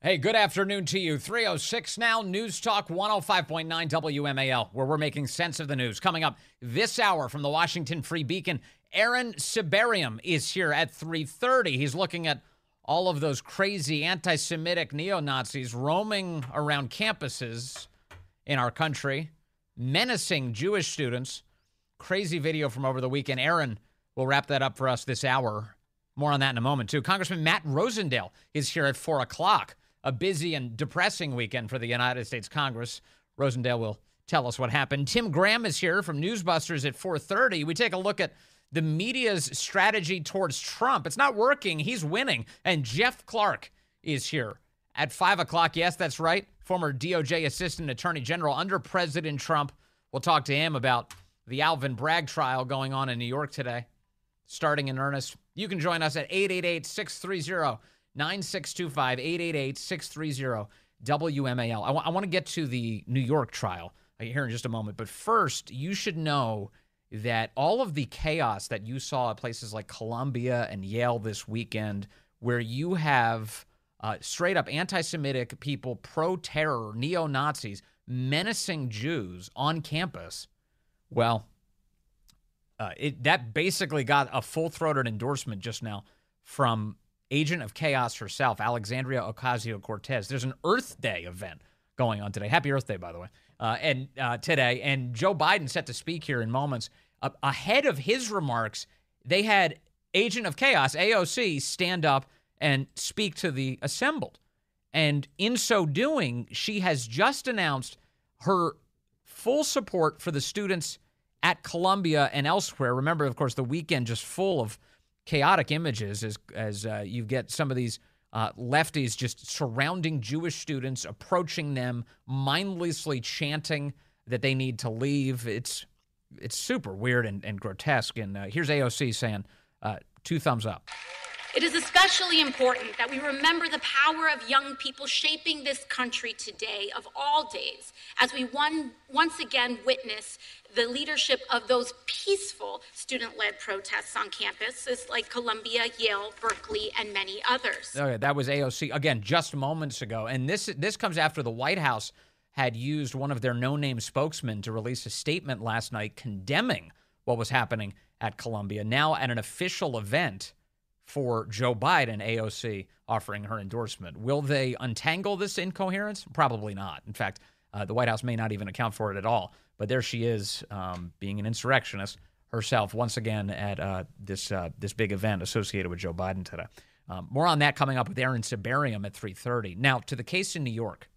Hey, good afternoon to you. 3:06 now, News Talk 105.9 WMAL, where we're making sense of the news. Coming up this hour from the Washington Free Beacon, Aaron Sibarium is here at 3:30. He's looking at all of those crazy anti-Semitic neo-Nazis roaming around campuses in our country, menacing Jewish students. Crazy video from over the weekend. Aaron will wrap that up for us this hour. More on that in a moment, too. Congressman Matt Rosendale is here at 4 o'clock. A busy and depressing weekend for the United States Congress. Rosendale will tell us what happened. Tim Graham is here from Newsbusters at 4:30. We take a look at the media's strategy towards Trump. It's not working. He's winning. And Jeff Clark is here at 5 o'clock. Yes, that's right. Former DOJ Assistant Attorney General under President Trump. We'll talk to him about the Alvin Bragg trial going on in New York today, starting in earnest. You can join us at 888-630-9625, 888-630-WMAL. I want to get to the New York trial here in just a moment. But first, you should know that all of the chaos that you saw at places like Columbia and Yale this weekend, where you have straight up anti-Semitic people, pro-terror, neo-Nazis, menacing Jews on campus, well, that basically got a full-throated endorsement just now from agent of chaos herself, Alexandria Ocasio-Cortez. There's an Earth Day event going on today. Happy Earth Day, by the way. Today, and Joe Biden set to speak here in moments. Ahead of his remarks, they had agent of chaos, AOC, stand up and speak to the assembled. And in so doing, she has just announced her full support for the students at Columbia and elsewhere. Remember, of course, the weekend just full of chaotic images as you get some of these lefties just surrounding Jewish students, approaching them, mindlessly chanting that they need to leave. It's super weird and grotesque. And here's AOC saying, 2 thumbs up. It is especially important that we remember the power of young people shaping this country today, of all days, as we once again witness the leadership of those peaceful student-led protests on campuses like Columbia, Yale, Berkeley, and many others. Okay, that was AOC, again, just moments ago. And this comes after the White House had used one of their no-name spokesmen to release a statement last night condemning what was happening at Columbia. Now at an official event for Joe Biden, AOC offering her endorsement. Will they untangle this incoherence? Probably not. In fact, the White House may not even account for it at all. But there she is, being an insurrectionist herself, once again at this big event associated with Joe Biden today. More on that coming up with Aaron Sibarium at 3:30. Now, to the case in New York.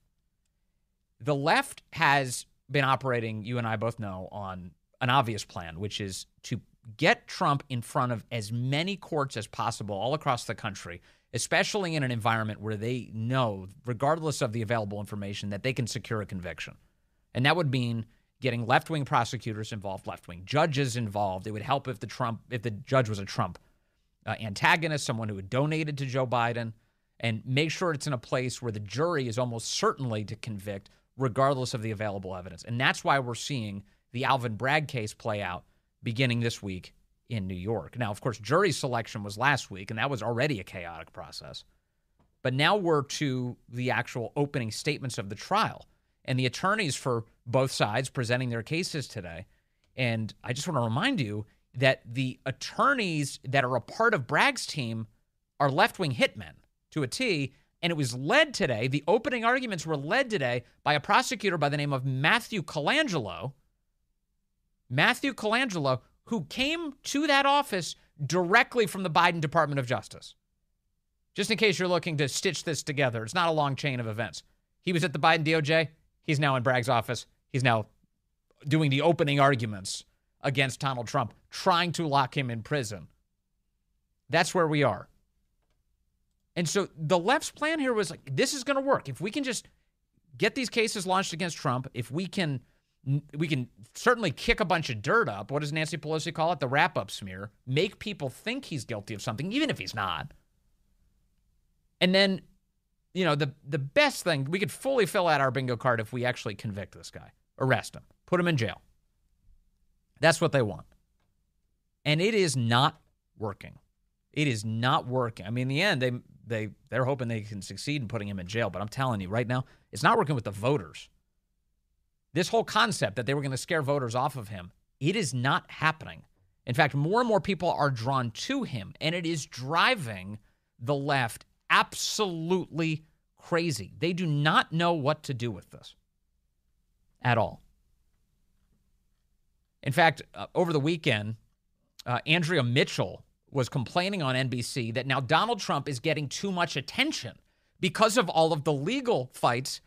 The left has been operating, you and I both know, on an obvious plan, which is to get Trump in front of as many courts as possible all across the country, especially in an environment where they know, regardless of the available information, that they can secure a conviction. And that would mean getting left-wing prosecutors involved, left-wing judges involved. It would help if the judge was a Trump antagonist, someone who had donated to Joe Biden, and make sure it's in a place where the jury is almost certainly to convict, regardless of the available evidence. And that's why we're seeing the Alvin Bragg case play out beginning this week in New York. Now, of course, jury selection was last week, and that was already a chaotic process. But now we're to the actual opening statements of the trial, and the attorneys for both sides presenting their cases today. And I just want to remind you that the attorneys that are a part of Bragg's team are left-wing hitmen to a T, and it was led today, the opening arguments were led today by a prosecutor by the name of Matthew Colangelo, who came to that office directly from the Biden Department of Justice. Just in case you're looking to stitch this together, it's not a long chain of events. He was at the Biden DOJ. He's now in Bragg's office. He's now doing the opening arguments against Donald Trump, trying to lock him in prison. That's where we are. And so the left's plan here was like, this is going to work. If we can just get these cases launched against Trump, if we can certainly kick a bunch of dirt up. What does Nancy Pelosi call it? The wrap-up smear. Make people think he's guilty of something, even if he's not. And then, you know, the best thing, we could fully fill out our bingo card if we actually convict this guy, arrest him, put him in jail. That's what they want. And it is not working. It is not working. I mean, in the end, they're hoping they can succeed in putting him in jail. But I'm telling you right now, it's not working with the voters. This whole concept that they were going to scare voters off of him, it is not happening. In fact, more and more people are drawn to him, and it is driving the left absolutely crazy. They do not know what to do with this at all. In fact, over the weekend, Andrea Mitchell was complaining on NBC that now Donald Trump is getting too much attention because of all of the legal fights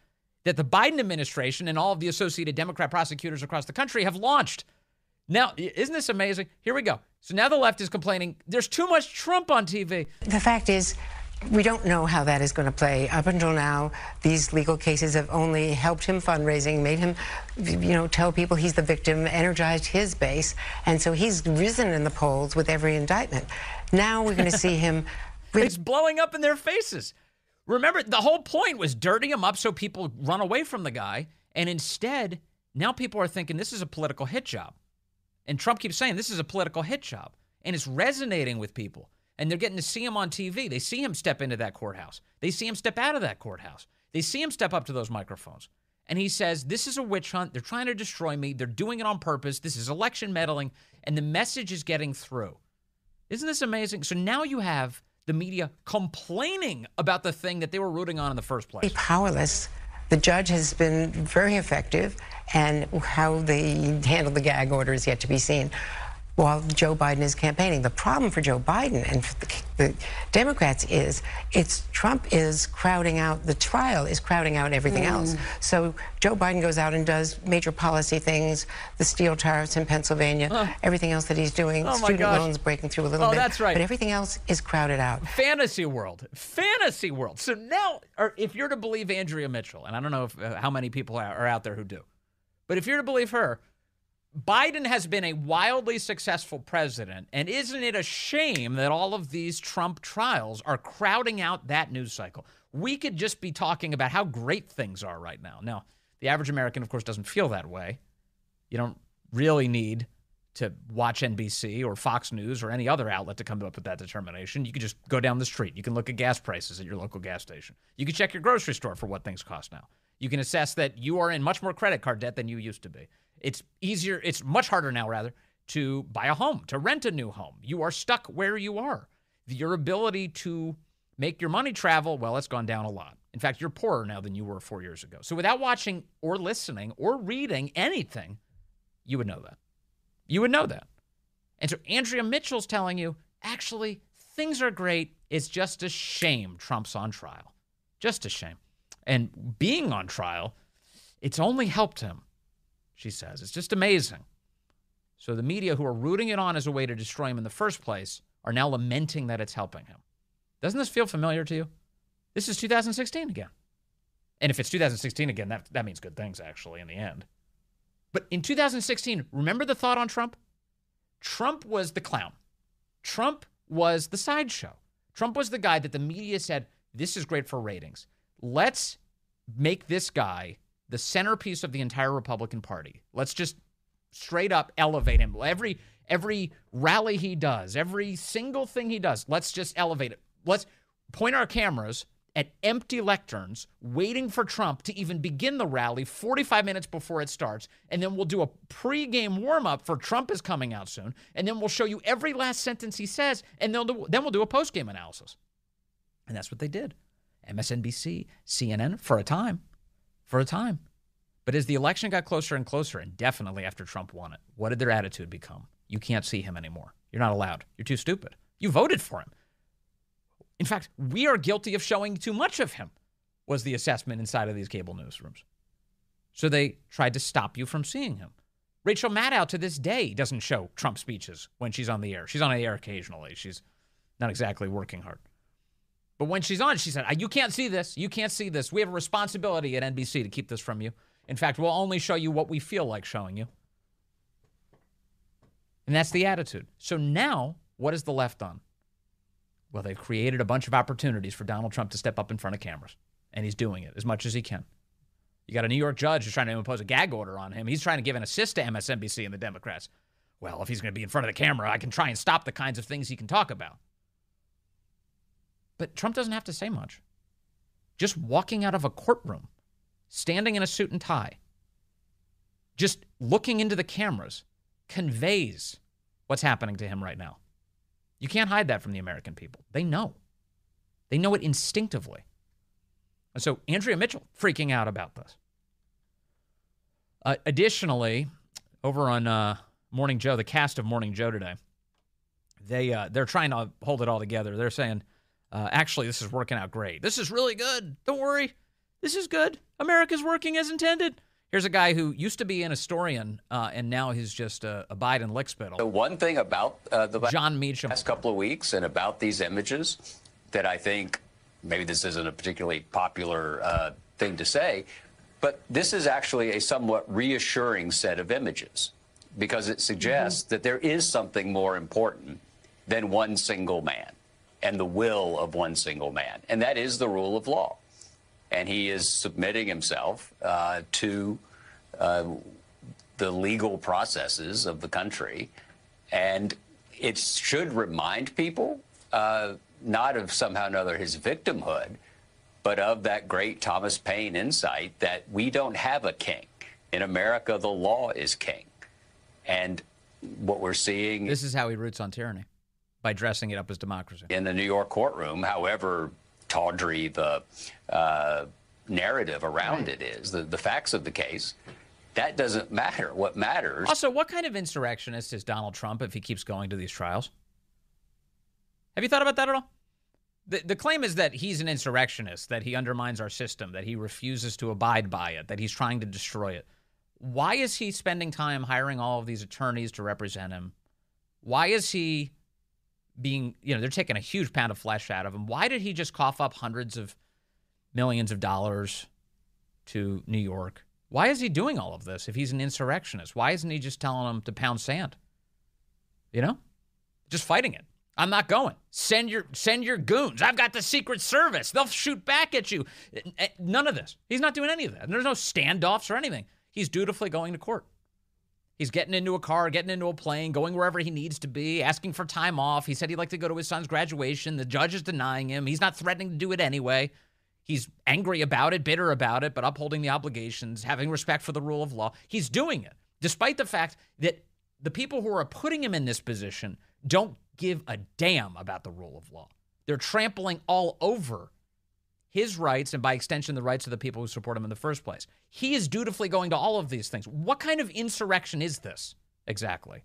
that the Biden administration and all of the associated Democrat prosecutors across the country have launched. Now, isn't this amazing? Here we go. So now the left is complaining there's too much Trump on TV. The fact is, we don't know how that is going to play. Up until now, these legal cases have only helped him fundraising, made him, tell people he's the victim, energized his base, and so he's risen in the polls with every indictment. Now we're going to see him. It's blowing up in their faces. Remember, the whole point was dirty him up so people run away from the guy, and instead, now people are thinking this is a political hit job. And Trump keeps saying this is a political hit job, and it's resonating with people. And they're getting to see him on TV. They see him step into that courthouse. They see him step out of that courthouse. They see him step up to those microphones. And he says, this is a witch hunt. They're trying to destroy me. They're doing it on purpose. This is election meddling. And the message is getting through. Isn't this amazing? So now you have the media complaining about the thing that they were rooting on in the first place. Powerless. The judge has been very effective, and how they handle the gag order is yet to be seen while Joe Biden is campaigning. The problem for Joe Biden and for the Democrats is Trump is crowding out, the trial is crowding out everything else. So Joe Biden goes out and does major policy things, the steel tariffs in Pennsylvania, everything else that he's doing, student loans breaking through a little bit. That's right. But everything else is crowded out. Fantasy world. Fantasy world. So now, if you're to believe Andrea Mitchell, and I don't know how many people are out there who do, but if you're to believe her, Biden has been a wildly successful president, and isn't it a shame that all of these Trump trials are crowding out that news cycle? We could just be talking about how great things are right now. Now, the average American, of course, doesn't feel that way. You don't really need to watch NBC or Fox News or any other outlet to come up with that determination. You can just go down the street. You can look at gas prices at your local gas station. You can check your grocery store for what things cost now. You can assess that you are in much more credit card debt than you used to be. It's easier, it's much harder now, rather, to buy a home, to rent a new home. You are stuck where you are. Your ability to make your money travel, well, it's gone down a lot. In fact, you're poorer now than you were 4 years ago. So without watching or listening or reading anything, you would know that. You would know that. And so Andrea Mitchell's telling you, actually, things are great. It's just a shame Trump's on trial. Just a shame. And being on trial, it's only helped him, she says. It's just amazing. So the media who are rooting it on as a way to destroy him in the first place are now lamenting that it's helping him. Doesn't this feel familiar to you? This is 2016 again. And if it's 2016 again, that means good things, actually, in the end. But in 2016, remember the thought on Trump? Trump was the clown. Trump was the sideshow. Trump was the guy that the media said, this is great for ratings. Let's make this guy the centerpiece of the entire Republican Party. Let's just straight up elevate him. Every rally he does, every single thing he does, let's just elevate it. Let's point our cameras at empty lecterns waiting for Trump to even begin the rally 45 minutes before it starts, and then we'll do a pregame warm-up for Trump is coming out soon, and then we'll show you every last sentence he says, and then we'll do a postgame analysis. And that's what they did. MSNBC, CNN, for a time. But as the election got closer and closer, and definitely after Trump won it, what did their attitude become? You can't see him anymore. You're not allowed. You're too stupid. You voted for him. In fact, we are guilty of showing too much of him, was the assessment inside of these cable newsrooms. So they tried to stop you from seeing him. Rachel Maddow to this day doesn't show Trump speeches when she's on the air. She's on the air occasionally. She's not exactly working hard. But when she's on, she said, you can't see this. You can't see this. We have a responsibility at NBC to keep this from you. In fact, we'll only show you what we feel like showing you. And that's the attitude. So now, what has the left done? Well, they've created a bunch of opportunities for Donald Trump to step up in front of cameras. And he's doing it as much as he can. You got a New York judge who's trying to impose a gag order on him. He's trying to give an assist to MSNBC and the Democrats. Well, if he's going to be in front of the camera, I can try and stop the kinds of things he can talk about. But Trump doesn't have to say much. Just walking out of a courtroom, standing in a suit and tie, just looking into the cameras conveys what's happening to him right now. You can't hide that from the American people. They know. They know it instinctively. And so Andrea Mitchell freaking out about this. Additionally, over on Morning Joe, the cast of Morning Joe today, they're trying to hold it all together. They're saying, actually, this is working out great. This is really good. Don't worry. This is good. America's working as intended. Here's a guy who used to be an historian, and now he's just a Biden lickspittle. The one thing about the John Meacham. last couple of weeks and about these images that I think, maybe this isn't a particularly popular thing to say, but this is actually a somewhat reassuring set of images because it suggests that there is something more important than one single man and the will of one single man, and that is the rule of law. And he is submitting himself to the legal processes of the country. And it should remind people not of somehow or another his victimhood, but of that great Thomas Paine insight that we don't have a king. In America, the law is king. And what we're seeing... This is how he roots on tyranny, by dressing it up as democracy. In the New York courtroom, however tawdry the narrative around it is, the facts of the case, that doesn't matter. What matters... Also, what kind of insurrectionist is Donald Trump if he keeps going to these trials? Have you thought about that at all? The claim is that he's an insurrectionist, that he undermines our system, that he refuses to abide by it, that he's trying to destroy it. Why is he spending time hiring all of these attorneys to represent him? Why is he being, they're taking a huge pound of flesh out of him. Why did he just cough up hundreds of millions of dollars to New York? Why is he doing all of this if he's an insurrectionist? Why isn't he just telling them to pound sand? Just fighting it. I'm not going. Send your goons. I've got the Secret Service. They'll shoot back at you. None of this. He's not doing any of that. There's no standoffs or anything. He's dutifully going to court. He's getting into a car, getting into a plane, going wherever he needs to be, asking for time off. He said he'd like to go to his son's graduation. The judge is denying him. He's not threatening to do it anyway. He's angry about it, bitter about it, but upholding the obligations, having respect for the rule of law. He's doing it, despite the fact that the people who are putting him in this position don't give a damn about the rule of law. They're trampling all over his rights and, by extension, the rights of the people who support him in the first place. He is dutifully going to all of these things. What kind of insurrection is this exactly?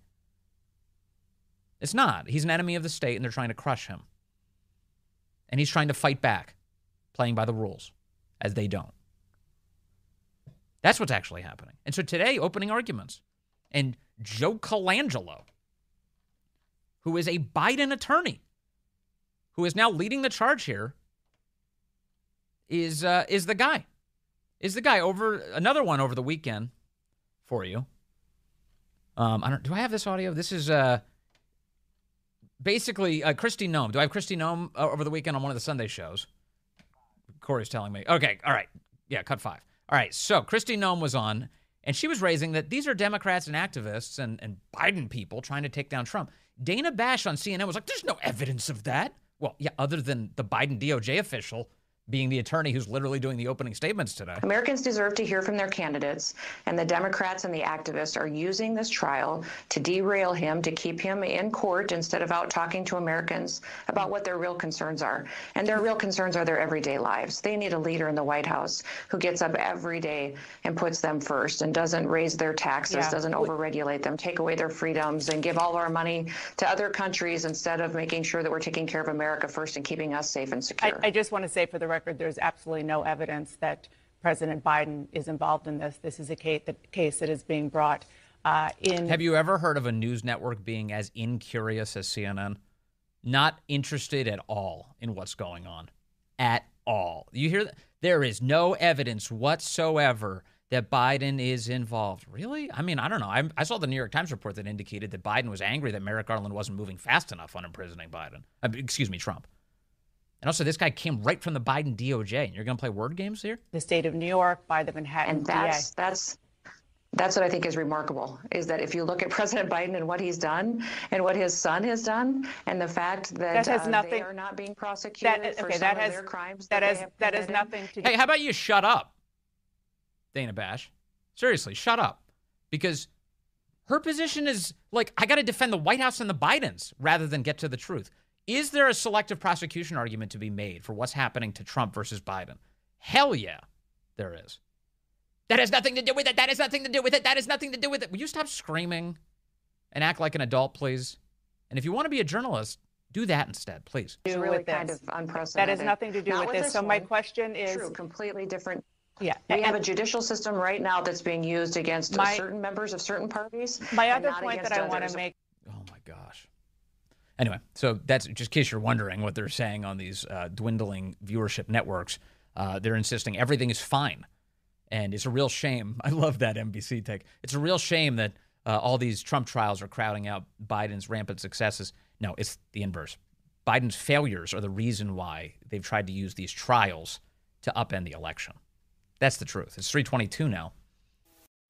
It's not. He's an enemy of the state, and they're trying to crush him. And he's trying to fight back, playing by the rules, as they don't. That's what's actually happening. And so today, opening arguments. And Joe Colangelo, who is a Biden attorney, who is now leading the charge here, is the guy. Is the guy. Over another one over the weekend for you. Do I have this audio? This is basically Kristi Noem. Do I have Kristi Noem over the weekend on one of the Sunday shows? Corey's telling me. Okay, all right. Yeah, cut 5. All right, so Kristi Noem was on, and she was raising that these are Democrats and activists and Biden people trying to take down Trump. Dana Bash on CNN was like, there's no evidence of that. Well, yeah, other than the Biden DOJ official being the attorney who's literally doing the opening statements today. Americans deserve to hear from their candidates, and the Democrats and the activists are using this trial to derail him, to keep him in court instead of out talking to Americans about what their real concerns are. And their real concerns are their everyday lives. They need a leader in the White House who gets up every day and puts them first and doesn't raise their taxes, doesn't overregulate them, take away their freedoms, and give all our money to other countries instead of making sure that we're taking care of America first and keeping us safe and secure. I just want to say, for the record, there's absolutely no evidence that President Biden is involved in this. This is a case that is being brought in. Have you ever heard of a news network being as incurious as CNN? Not interested at all in what's going on. At all. You hear that? There is no evidence whatsoever that Biden is involved. Really? I mean, I don't know. I saw the New York Times report that indicated that Biden was angry that Merrick Garland wasn't moving fast enough on imprisoning Trump. And also, this guy came right from the Biden DOJ. And you're going to play word games here? The state of New York by the Manhattan and DA. That's what I think is remarkable, is that if you look at President Biden and what he's done and what his son has done, and the fact that, they are not being prosecuted for some of their crimes that has nothing to do. Hey, how about you shut up, Dana Bash? Seriously, shut up. Because her position is like, I got to defend the White House and the Bidens rather than get to the truth. Is there a selective prosecution argument to be made for what's happening to Trump versus Biden? Hell yeah, there is. That has nothing to do with it. That has nothing to do with it. That has nothing to do with it. Will you stop screaming and act like an adult, please? And if you want to be a journalist, do that instead, please. It's really kind of unprecedented. That has nothing to do with this. So my question is... True, completely different. Yeah. We have a judicial system right now that's being used against certain members of certain parties. My other point that I want to make... Oh, my gosh. Anyway, so that's just in case you're wondering what they're saying on these dwindling viewership networks. They're insisting everything is fine. And it's a real shame. I love that NBC take. It's a real shame that all these Trump trials are crowding out Biden's rampant successes. No, it's the inverse. Biden's failures are the reason why they've tried to use these trials to upend the election. That's the truth. It's 3:22 now.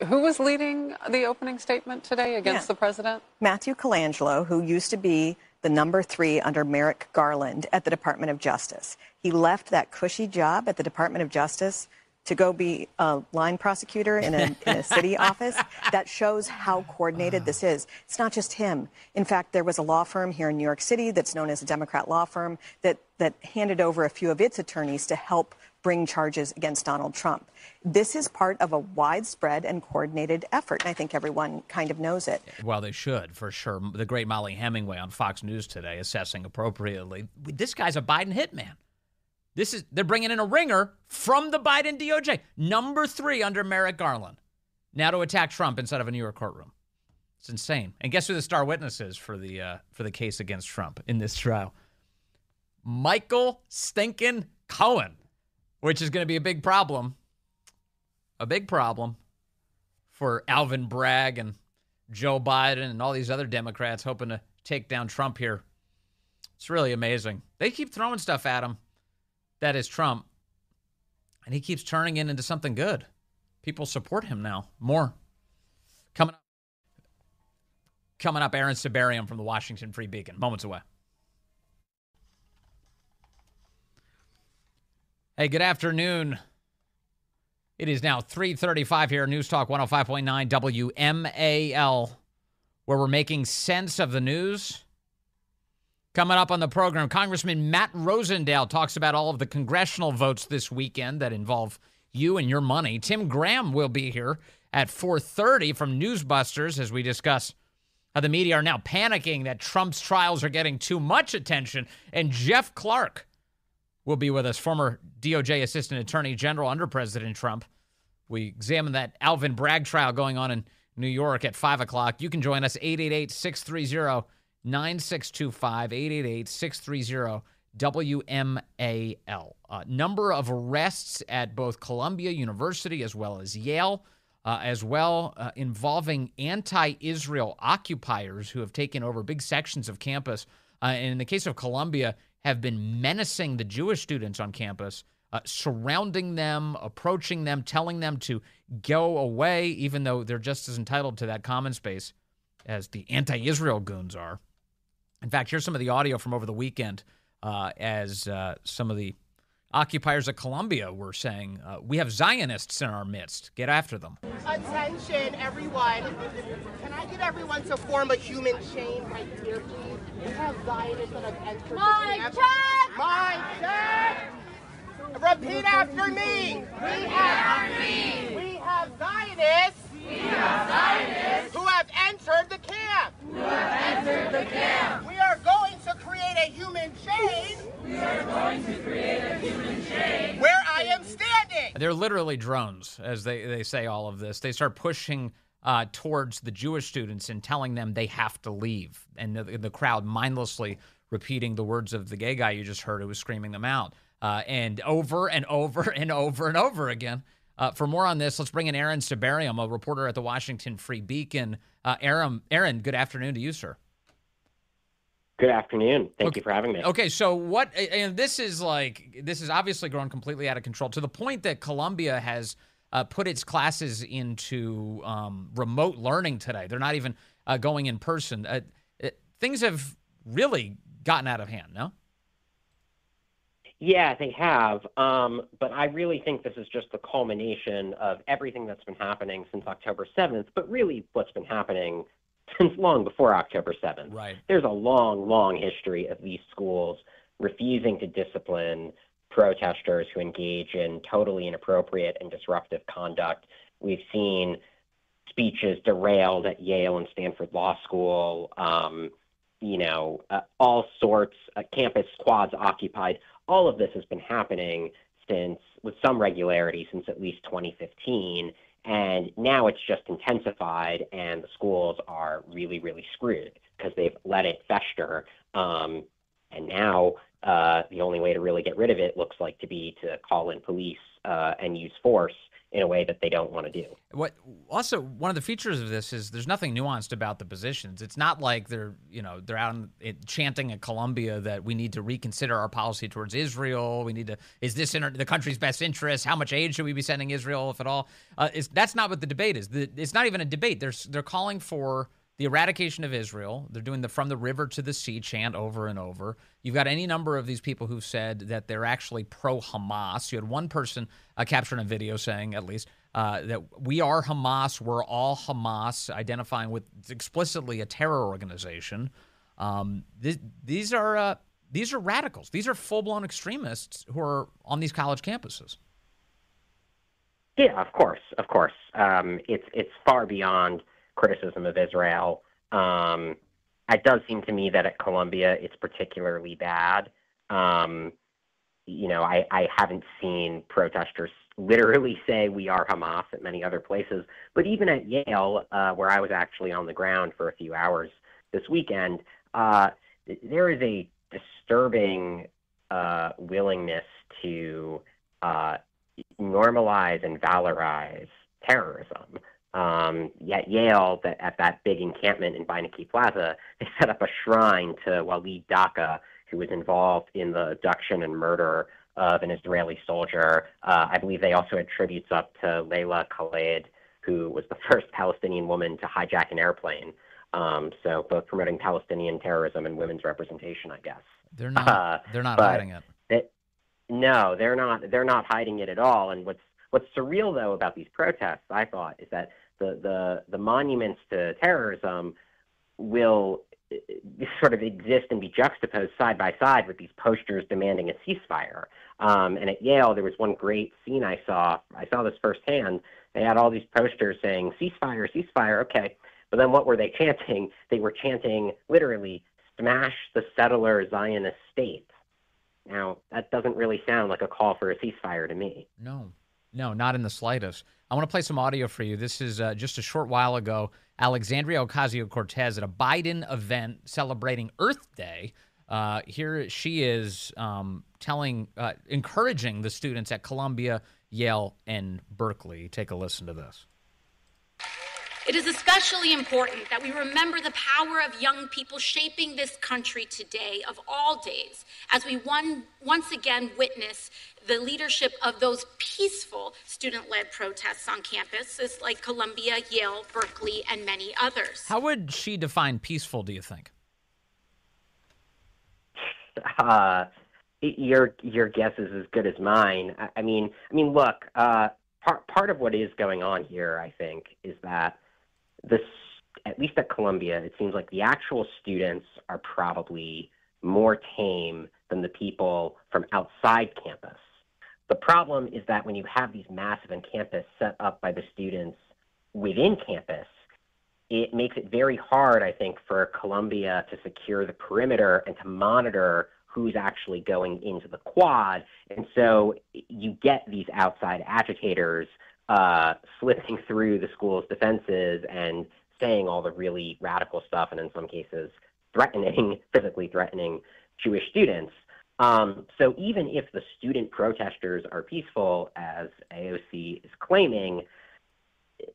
Who was leading the opening statement today against the president? Matthew Colangelo, who used to be the number 3 under Merrick Garland at the Department of Justice. He left that cushy job at the Department of Justice to go be a line prosecutor in a city office. That shows how coordinated this is. It's not just him. In fact, there was a law firm here in New York City that's known as a Democrat law firm that handed over a few of its attorneys to help bring charges against Donald Trump. This is part of a widespread and coordinated effort, and I think everyone kind of knows it. Well, they should, for sure. The great Molly Hemingway on Fox News today assessing appropriately. This guy's a Biden hitman. They're bringing in a ringer from the Biden DOJ, number 3 under Merrick Garland, now to attack Trump inside of a New York courtroom. It's insane. And guess who the star witness is for the case against Trump in this trial? Michael Stinkin' Cohen, which is going to be a big problem for Alvin Bragg and Joe Biden and all these other Democrats hoping to take down Trump here. It's really amazing. They keep throwing stuff at him. That is Trump. And he keeps turning it into something good. People support him now more. Coming up, Aaron Sibarium from the Washington Free Beacon. Moments away. Hey, good afternoon. It is now 3:35 here, News Talk 105.9 WMAL, where we're making sense of the news. Coming up on the program, Congressman Matt Rosendale talks about all of the congressional votes this weekend that involve you and your money. Tim Graham will be here at 4:30 from Newsbusters as we discuss how the media are now panicking that Trump's trials are getting too much attention. And Jeff Clark will be with us, former DOJ Assistant Attorney General under President Trump. We examine that Alvin Bragg trial going on in New York at 5 o'clock. You can join us, 888-630-9625, 888-630-WMAL. Number of arrests at both Columbia University as well as Yale, involving anti-Israel occupiers who have taken over big sections of campus. And in the case of Columbia, have been menacing the Jewish students on campus, surrounding them, approaching them, telling them to go away, even though they're just as entitled to that common space as the anti-Israel goons are. In fact, here's some of the audio from over the weekend as some of the occupiers at Columbia were saying, we have Zionists in our midst. Get after them. Attention, everyone. Can I get everyone to form a human chain right here, please? We have Zionists that have entered the camp. Mike, check! Repeat after me. We have Zionists. Who have entered the camp. We are going to create a human chain. Where I am standing. They're literally drones, as they say all of this. They start pushing towards the Jewish students and telling them they have to leave. And the crowd mindlessly repeating the words of the gay guy you just heard who was screaming them out. And over and over and over and over again. For more on this, let's bring in Aaron Sibarium, a reporter at the Washington Free Beacon. Aaron, good afternoon to you, sir. Good afternoon. Thank you for having me. Okay, so this is obviously grown completely out of control to the point that Columbia has put its classes into remote learning today. They're not even going in person. Things have really gotten out of hand, no? Yeah, they have. But I really think this is just the culmination of everything that's been happening since October 7th, but really what's been happening since long before October 7th. Right. There's a long, long history of these schools refusing to discipline protesters who engage in totally inappropriate and disruptive conduct. We've seen speeches derailed at Yale and Stanford Law School, all sorts, campus squads occupied. All of this has been happening with some regularity, since at least 2015. And now it's just intensified, and the schools are really, really screwed because they've let it fester. And now the only way to really get rid of it looks like to be to call in police and use force in a way that they don't want to do. Also, one of the features of this is there's nothing nuanced about the positions. It's not like they're out chanting at Columbia that we need to reconsider our policy towards Israel. Is this in the country's best interest? How much aid should we be sending Israel, if at all? That's not what the debate is. It's not even a debate. They're calling for the eradication of Israel. They're doing the from the river to the sea chant over and over. You've got any number of these people who've said that they're actually pro-Hamas. You had one person captured on video saying, at least, that we are Hamas, we're all Hamas, identifying with explicitly a terror organization. These are radicals. These are full-blown extremists who are on these college campuses. Yeah, of course. It's far beyond criticism of Israel. It does seem to me that at Columbia it's particularly bad. I haven't seen protesters literally say we are Hamas at many other places, but even at Yale, where I was actually on the ground for a few hours this weekend, there is a disturbing willingness to normalize and valorize terrorism. At Yale, at that big encampment in Beinecke Plaza, they set up a shrine to Walid Daka, who was involved in the abduction and murder of an Israeli soldier. I believe they also had tributes up to Leila Khaled, who was the first Palestinian woman to hijack an airplane. So both promoting Palestinian terrorism and women's representation, I guess. They're not hiding it. No, they're not hiding it at all. And what's surreal, though, about these protests, I thought, is that the monuments to terrorism will sort of exist and be juxtaposed side by side with these posters demanding a ceasefire. And at Yale, there was one great scene I saw this firsthand. They had all these posters saying, ceasefire, ceasefire, okay. But then what were they chanting? They were chanting, literally, smash the settler Zionist state. Now, that doesn't really sound like a call for a ceasefire to me. No, not in the slightest. I want to play some audio for you. This is just a short while ago. Alexandria Ocasio-Cortez at a Biden event celebrating Earth Day. Here she is encouraging the students at Columbia, Yale, and Berkeley. Take a listen to this. It is especially important that we remember the power of young people shaping this country today, of all days, as we once again witness the leadership of those peaceful student-led protests on campuses like Columbia, Yale, Berkeley, and many others. How would she define peaceful, do you think? Your guess is as good as mine. I mean, look, part of what is going on here, I think, is that at least at Columbia, it seems like the actual students are probably more tame than the people from outside campus. The problem is that when you have these massive encampments set up by the students within campus, it makes it very hard, I think, for Columbia to secure the perimeter and to monitor who's actually going into the quad. And so you get these outside agitators slipping through the school's defenses and saying all the really radical stuff, and in some cases physically threatening Jewish students. So even if the student protesters are peaceful, as AOC is claiming,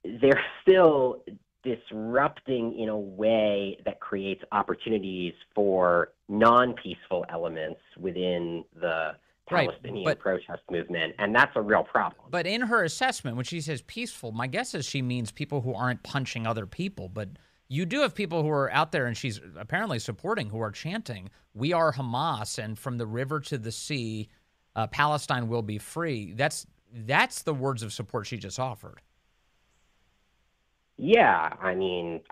they're still disrupting in a way that creates opportunities for non-peaceful elements within the Palestinian protest movement, and that's a real problem. But in her assessment, when she says peaceful, my guess is she means people who aren't punching other people. But you do have people who are out there, and she's apparently supporting, who are chanting, "We are Hamas, and from the river to the sea, Palestine will be free." That's the words of support she just offered. Yeah, I mean,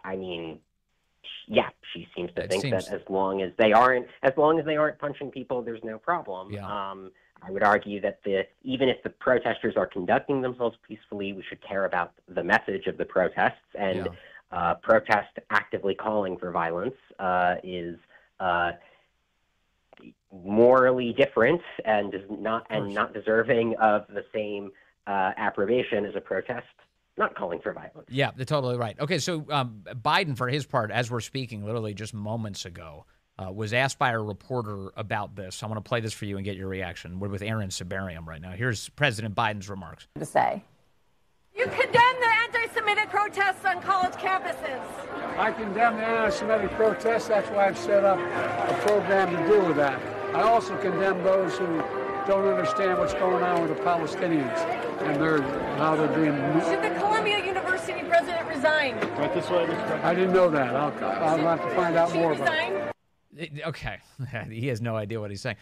yeah, she seems to think that as long as they aren't punching people, there's no problem. Yeah. I would argue that even if the protesters are conducting themselves peacefully, we should care about the message of the protests, and protest actively calling for violence is morally different and not deserving of the same approbation as a protest not calling for violence. Yeah, they're totally right. Okay, so Biden, for his part, as we're speaking literally just moments ago, was asked by a reporter about this. I want to play this for you and get your reaction. We're with Aaron Sibarium right now. Here's President Biden's remarks. To say, you condemn the anti-Semitic protests on college campuses. I condemn the anti-Semitic protests. That's why I've set up a program to deal with that. I also condemn those who don't understand what's going on with the Palestinians and how they're being. Should the Columbia University president resign? Right this way. I didn't know that. I'll have to find out more about it. Okay, he has no idea what he's saying.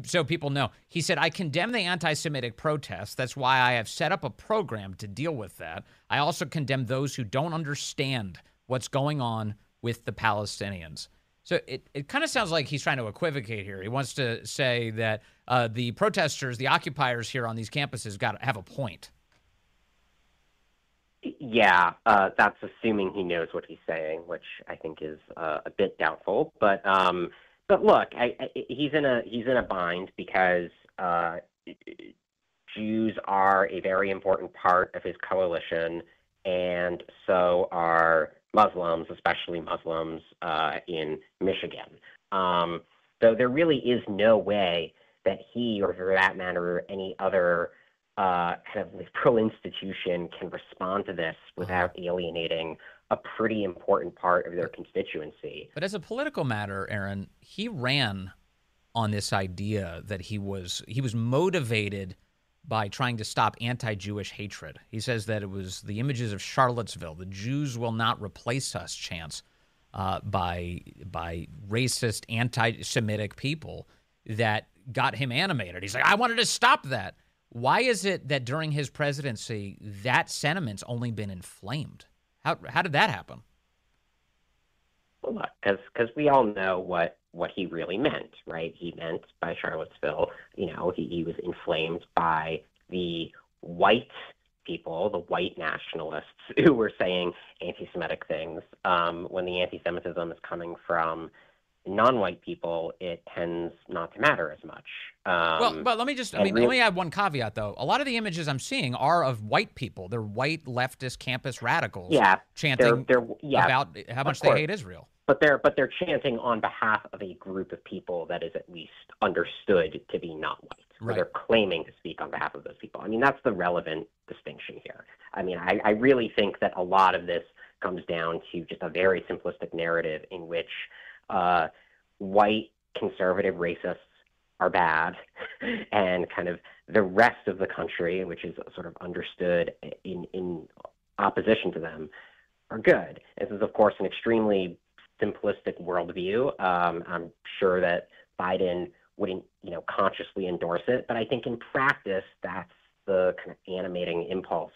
So people know, he said, I condemn the anti-Semitic protests. That's why I have set up a program to deal with that. I also condemn those who don't understand what's going on with the Palestinians. So it kind of sounds like he's trying to equivocate here. He wants to say that the protesters, the occupiers here on these campuses got to have a point. Yeah, that's assuming he knows what he's saying, which I think is a bit doubtful. But look, he's in a bind because Jews are a very important part of his coalition, and so are Muslims, especially Muslims in Michigan. So there really is no way that he, or for that matter, any other kind of liberal institution can respond to this without alienating a pretty important part of their constituency. But as a political matter, Aaron, he ran on this idea that he was motivated by trying to stop anti-Jewish hatred. He says that it was the images of Charlottesville, the Jews will not replace us chants by racist, anti-Semitic people that got him animated. He's like, I wanted to stop that. Why is it that during his presidency, that sentiment's only been inflamed? How did that happen? Well, look, because we all know what he really meant, right? He meant by Charlottesville, he was inflamed by the white people, the white nationalists who were saying anti-Semitic things. When the anti-Semitism is coming from non-white people, it tends not to matter as much. But let me add one caveat, though. A lot of the images I'm seeing are of white people. They're white leftist campus radicals chanting about how much they hate Israel. But they're chanting on behalf of a group of people that is at least understood to be not white. Right. Or they're claiming to speak on behalf of those people. I mean, that's the relevant distinction here. I mean, I really think that a lot of this comes down to just a very simplistic narrative in which white conservative racists are bad and kind of the rest of the country, which is sort of understood in opposition to them, are good. This is, of course, an extremely simplistic worldview. I'm sure that Biden wouldn't, consciously endorse it, but I think in practice, that's the kind of animating impulse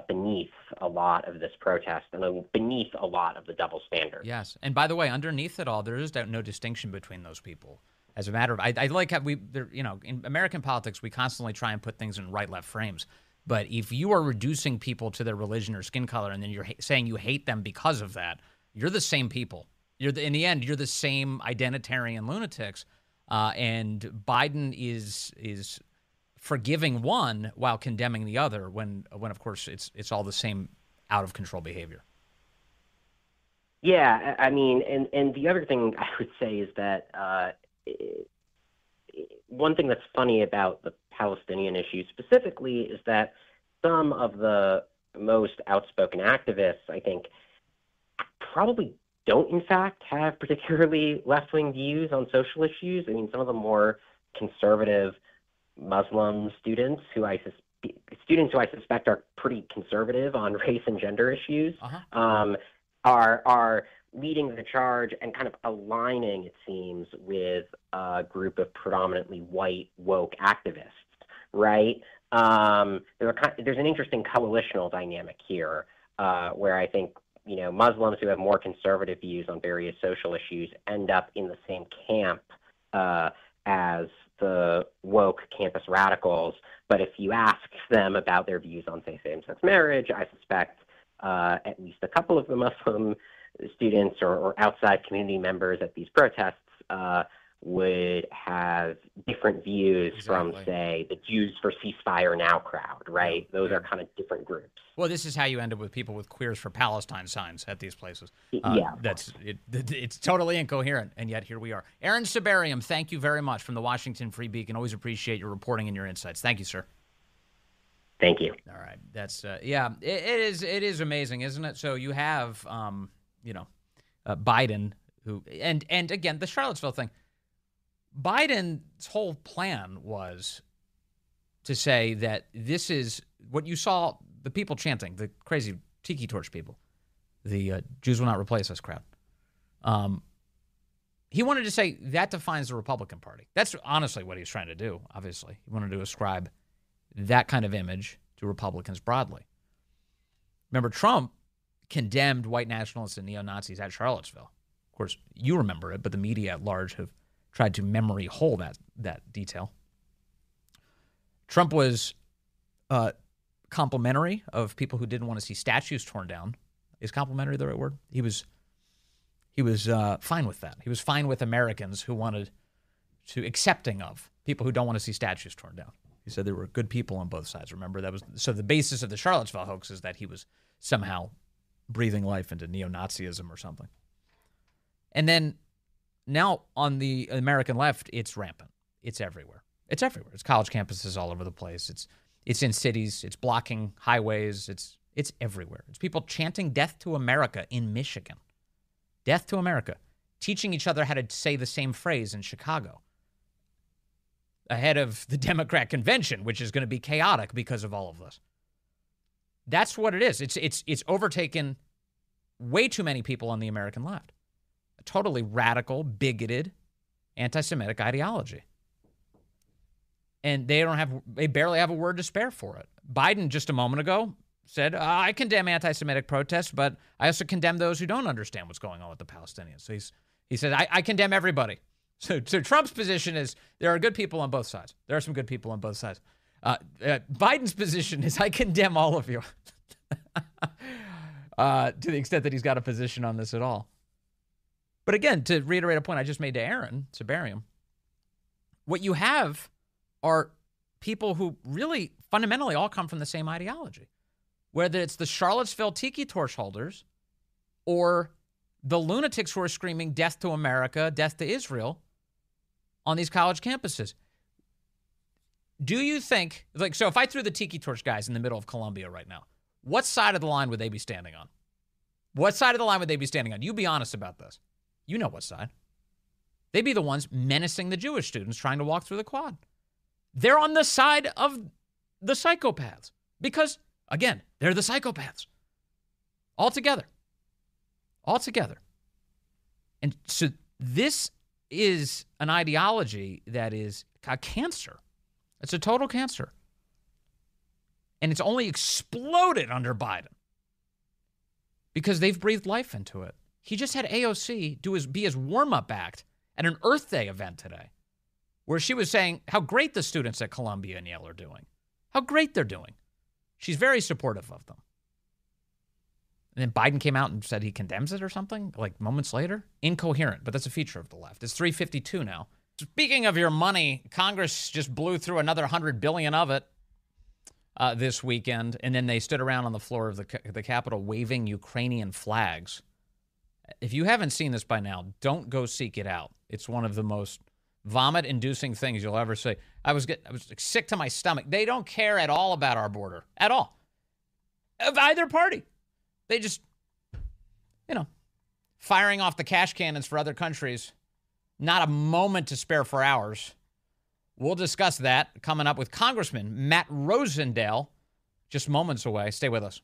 beneath a lot of this protest and beneath a lot of the double standards. Yes, and by the way, underneath it all, there is no distinction between those people. As a matter of, I like how in American politics, we constantly try and put things in right-left frames. But if you are reducing people to their religion or skin color, and then you're saying you hate them because of that, you're the same people. In the end, you're the same identitarian lunatics. And Biden is forgiving one while condemning the other. When of course it's all the same out of control behavior. Yeah, I mean, and the other thing I would say is that one thing that's funny about the Palestinian issue specifically is that some of the most outspoken activists, I think, probably don't, in fact, have particularly left-wing views on social issues. I mean, some of the more conservative Muslim students who I suspect are pretty conservative on race and gender issues, are leading the charge and kind of aligning, it seems, with a group of predominantly white woke activists, right? There's an interesting coalitional dynamic here where I think, Muslims who have more conservative views on various social issues end up in the same camp as the woke campus radicals. But if you ask them about their views on, say, same-sex marriage, I suspect at least a couple of the Muslim students or outside community members at these protests would have different views from, say, the Jews for Ceasefire Now crowd, right? Those are kind of different groups. Well, this is how you end up with people with Queers for Palestine signs at these places. It's totally incoherent, and yet here we are. Aaron Sibarium, thank you very much from the Washington Free Beacon. Always appreciate your reporting and your insights. Thank you, sir. Thank you. All right. That's it is amazing, isn't it? So you have Biden who and again the Charlottesville thing. Biden's whole plan was to say that this is what you saw the people chanting, the crazy tiki torch people, the Jews will not replace us crowd. He wanted to say that defines the Republican Party. That's honestly what he was trying to do, obviously. He wanted to ascribe that kind of image to Republicans broadly. Remember, Trump condemned white nationalists and neo-Nazis at Charlottesville. Of course, you remember it, but the media at large have tried to memory hole that detail. Trump was complimentary of people who didn't want to see statues torn down. Is complimentary the right word? He was fine with that. He was fine with Americans who wanted to accepting of people who don't want to see statues torn down. He said there were good people on both sides. Remember, that was so the basis of the Charlottesville hoax is that he was somehow breathing life into neo-Nazism or something. And then now on the American left, it's rampant. It's everywhere. It's everywhere. It's college campuses all over the place. It's in cities. It's blocking highways. It's everywhere. It's people chanting "Death to America" in Michigan. Death to America. Teaching each other how to say the same phrase in Chicago. Ahead of the Democrat convention, which is going to be chaotic because of all of this. That's what it is. It's overtaken way too many people on the American left. A totally radical, bigoted, anti-Semitic ideology. And they barely have a word to spare for it. Biden just a moment ago said, I condemn anti-Semitic protests, but I also condemn those who don't understand what's going on with the Palestinians. So he said, I condemn everybody. So Trump's position is there are good people on both sides. There are some good people on both sides. Biden's position is I condemn all of you to the extent that he's got a position on this at all. But again, to reiterate a point I just made to Aaron Sibarium, what you have are people who really fundamentally all come from the same ideology, whether it's the Charlottesville tiki torch holders or the lunatics who are screaming death to America, death to Israel on these college campuses. Do you think, so if I threw the tiki torch guys in the middle of Columbia right now, what side of the line would they be standing on? What side of the line would they be standing on? You be honest about this. You know what side. They'd be the ones menacing the Jewish students trying to walk through the quad. They're on the side of the psychopaths because, again, they're the psychopaths. All together. And so this is an ideology that is a cancer. It's a total cancer. And it's only exploded under Biden because they've breathed life into it. He just had AOC be his warm-up act at an Earth Day event today where she was saying how great the students at Columbia and Yale are doing, how great they're doing. She's very supportive of them. And then Biden came out and said he condemns it or something, like moments later. Incoherent, but that's a feature of the left. It's 3:52 now. Speaking of your money, Congress just blew through another $100 billion of it this weekend, and then they stood around on the floor of the Capitol waving Ukrainian flags. If you haven't seen this by now, don't go seek it out. It's one of the most vomit-inducing things you'll ever see. I was sick to my stomach. They don't care at all about our border, at all, of either party. They just, firing off the cash cannons for other countries, not a moment to spare for ours, We'll discuss that coming up with Congressman Matt Rosendale just moments away. Stay with us.